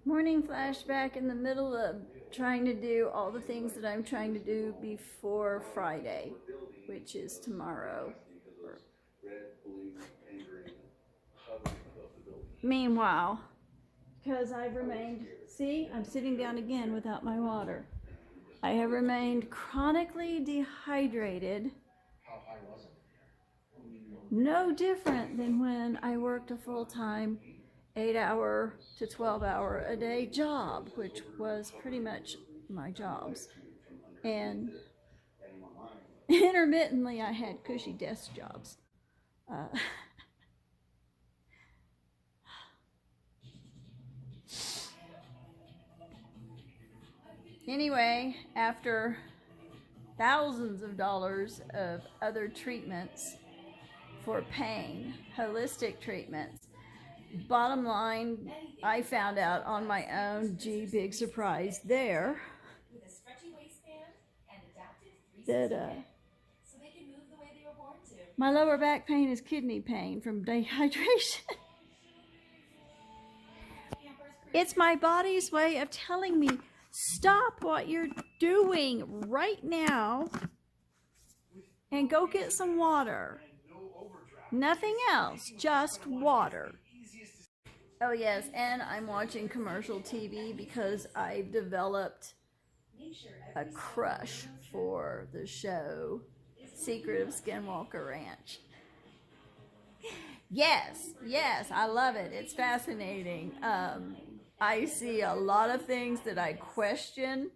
Morning flashback in the middle of trying to do all the things that I'm trying to do before Friday, which is tomorrow. Meanwhile, because I've remained, see, I'm sitting down again without my water. I have remained chronically dehydrated. No different than when I worked a full-time 8-hour to 12-hour a day job, which was pretty much my jobs. And intermittently, I had cushy desk jobs. Anyway, after thousands of dollars of other treatments for pain, holistic treatments, bottom line, I found out on my own, gee, big surprise there, that my lower back pain is kidney pain from dehydration. It's my body's way of telling me, stop what you're doing right now and go get some water. Nothing else, just water. Oh yes, and I'm watching commercial TV because I've developed a crush for the show Secret of Skinwalker Ranch. Yes, I love it. It's fascinating. I see a lot of things that I question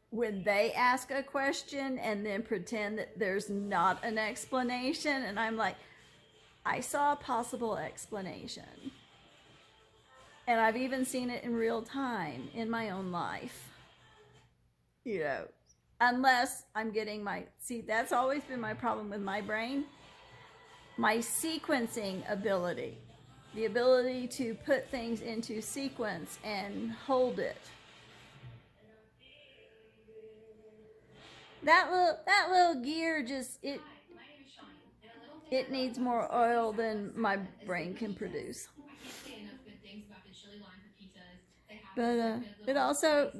when they ask a question and then pretend that there's not an explanation. And I'm like, I saw a possible explanation. And I've even seen it in real time in my own life. You know, unless I'm getting see, that's always been my problem with my brain. My sequencing ability, the ability to put things into sequence and hold it. That little gear just it needs more oil than my brain can produce. But it also,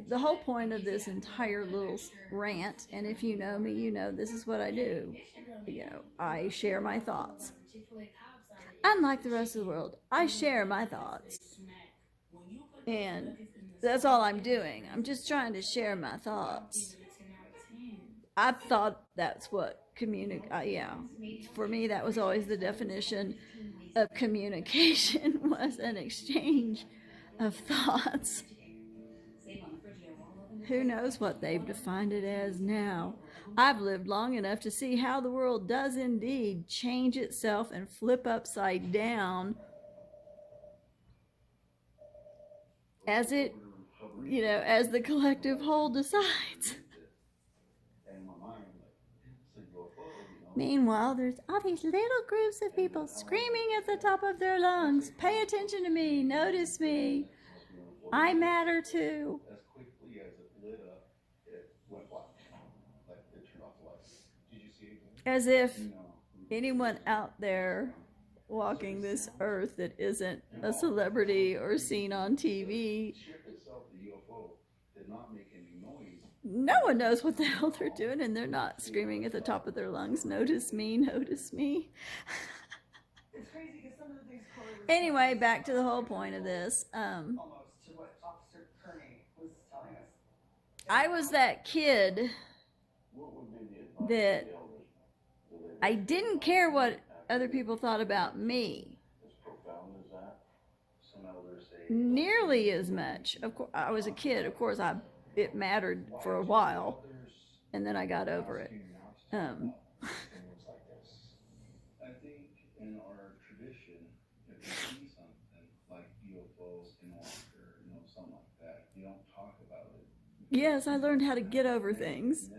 the whole point of this entire little rant, and if you know me, you know this is what I do. You know, I share my thoughts. Unlike the rest of the world, I share my thoughts. And that's all I'm doing. I'm just trying to share my thoughts. I thought that's what yeah. For me, that was always the definition of communication was an exchange of thoughts. Who knows what they've defined it as now? I've lived long enough to see how the world does indeed change itself and flip upside down as it, as the collective whole decides. Meanwhile, there's all these little groups of people screaming at the top of their lungs, pay attention to me, notice me, I matter too. As if anyone out there walking this earth that isn't a celebrity or seen on TV, no one knows what the hell they're doing, and they're not screaming at the top of their lungs, notice me, notice me. Anyway, back to the whole point of this. I was that kid that I didn't care what other people thought about me nearly as much. Of course, I was a kid. Of course, it mattered for a while, and then I got over it. I think in our tradition, if you see something like UFOs, skinwalker, something like that, you don't talk about it. Yes, I learned how to get over things.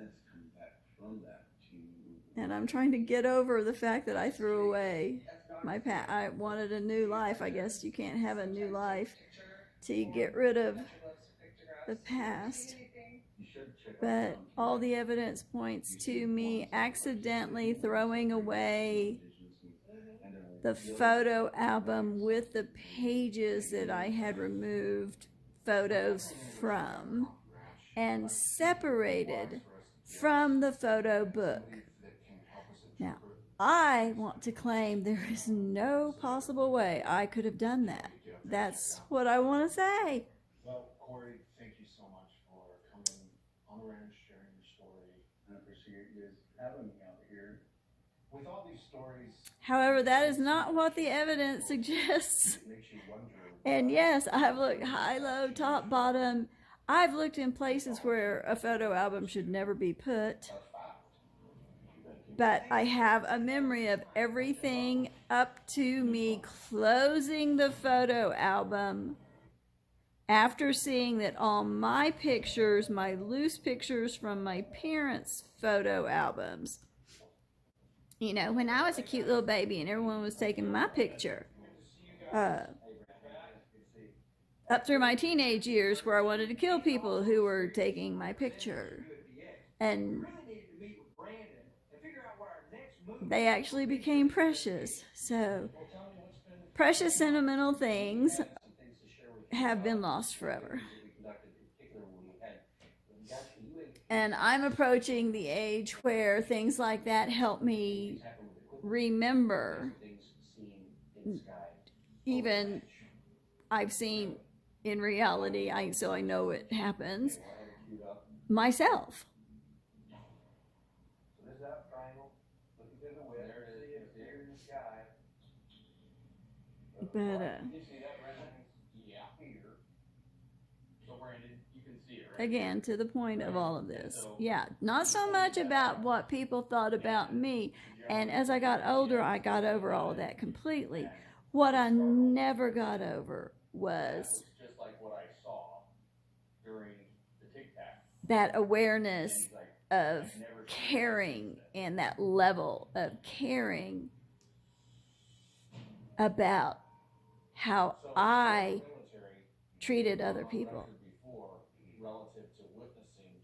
And I'm trying to get over the fact that I threw away my past. I wanted a new life. I guess you can't have a new life till you get rid of the past. But all the evidence points to me accidentally throwing away the photo album with the pages that I had removed photos from and separated from the photo book. Now, I want to claim there is no possible way I could have done that. That's what I want to say. Well, Corey, thank you so much for coming on the ranch, sharing your story. I appreciate you having me out here. With all these stories, However, that is not what the evidence suggests. it makes you wonder. And yes, I've looked high, low, top, bottom. I've looked in places where a photo album should never be put. But I have a memory of everything up to me closing the photo album after seeing that all my pictures, my loose pictures from my parents' photo albums, you know, when I was a cute little baby and everyone was taking my picture, up through my teenage years where I wanted to kill people who were taking my picture. And they actually became precious. So, precious sentimental things have been lost forever. And I'm approaching the age where things like that help me remember. Even I've seen in reality, so I know it happens, myself. So there's that triangle. Looking through the web. There it is. There in the sky. But You see that, Brandon? Yeah. Here. So Brandon, you can see it, right? again, to the point of all of this. Yeah, not so much about what people thought about me. And as I got older, I got over all of that completely. What I never got over was Just like what I saw during the Tic Tac. that awareness of caring and that level of caring about how I treated other people. Relative to witnessing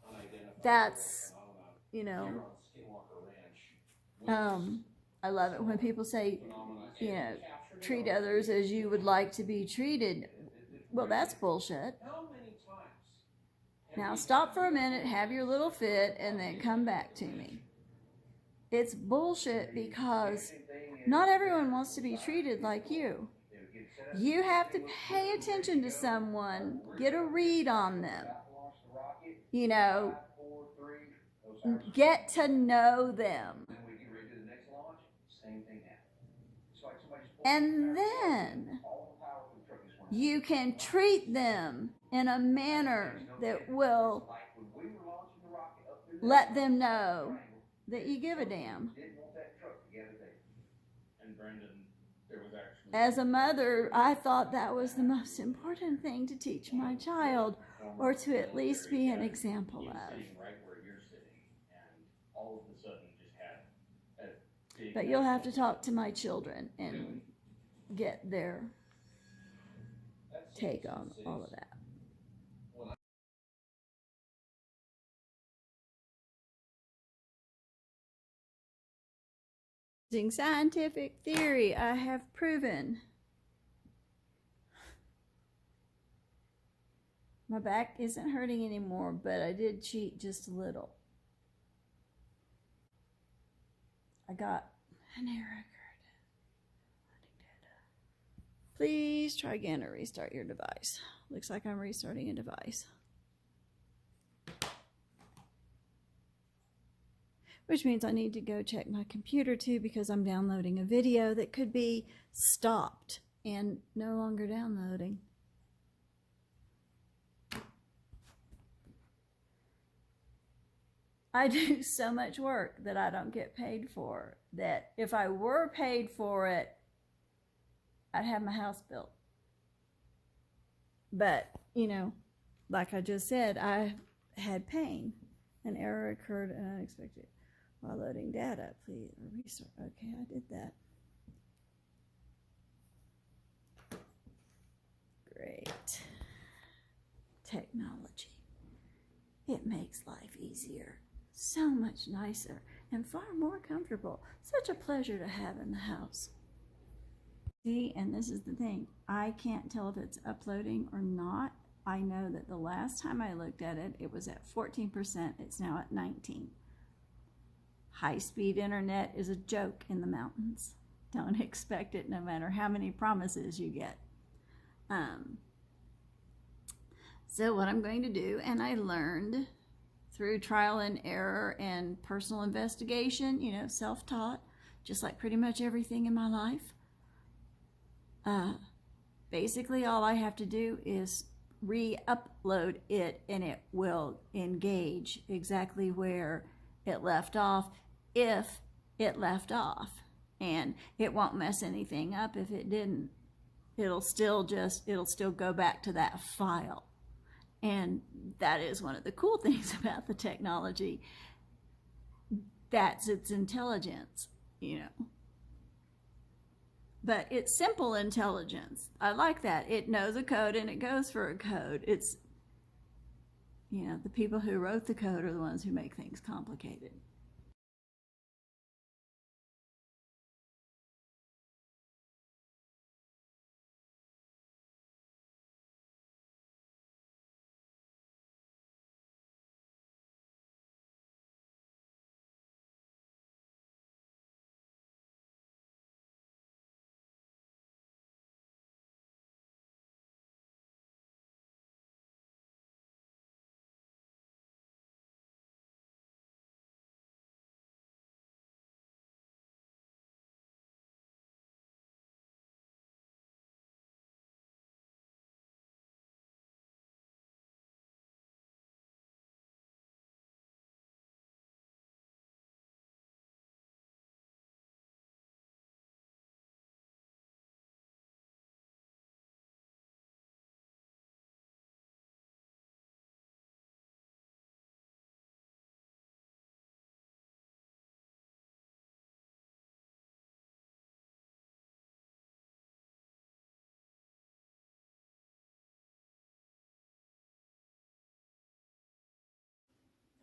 unidentified That's, phenomena you know, here on Skinwalker Ranch. I love it when people say, you know, treat others as you would like to be treated. Well, that's bullshit. How many times? Now stop for a minute, have your little fit, and then come back to me. It's bullshit because not everyone wants to be treated like you. You have to pay attention to someone, get a read on them, you know, get to know them. And then you can treat them in a manner that will let them know that you give a damn. And Brendan, there was actually As a mother, I thought that was the most important thing to teach my child, or to at least be an example of. sitting right where you're sitting, and all of a sudden just had a big. But you'll have to talk to my children and get their take on all of that. Using scientific theory, I have proven my back isn't hurting anymore, but I did cheat just a little. I got an error. Please try again or restart your device. Looks like I'm restarting a device. Which means I need to go check my computer too, because I'm downloading a video that could be stopped and no longer downloading. I do so much work that I don't get paid for, that if I were paid for it, I'd have my house built. But, you know, like I just said, I had pain. An error occurred and unexpected. While loading data, please restart. Okay, I did that. Great. Technology. It makes life easier, so much nicer, and far more comfortable. Such a pleasure to have in the house. See, and this is the thing. I can't tell if it's uploading or not. I know that the last time I looked at it, it was at 14%. It's now at 19%. High-speed internet is a joke in the mountains. Don't expect it no matter how many promises you get. So what I'm going to do, and I learned through trial and error and personal investigation, you know, self-taught, just like pretty much everything in my life. Basically all I have to do is re-upload it and it will engage exactly where it left off, if it left off, and it won't mess anything up if it didn't. It'll still go back to that file. And that is one of the cool things about the technology. That's its intelligence, you know. But it's simple intelligence. I like that. It knows a code and it goes for a code. It's, you know, the people who wrote the code are the ones who make things complicated.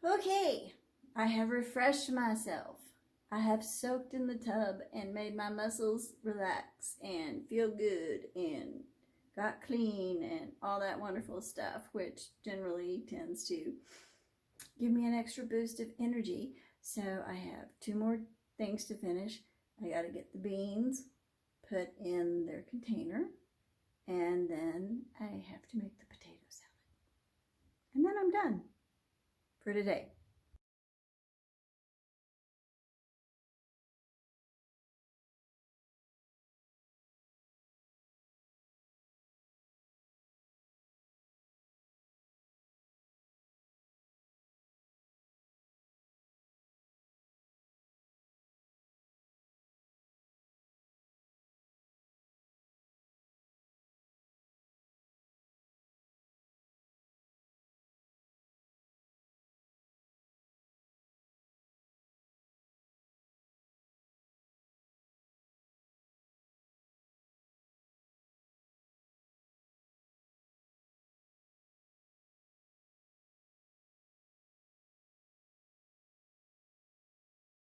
Okay, I have refreshed myself. I have soaked in the tub and made my muscles relax and feel good and got clean and all that wonderful stuff, which generally tends to give me an extra boost of energy. So I have 2 more things to finish. I got to get the beans put in their container, and then I have to make the potato salad. And then I'm done for today.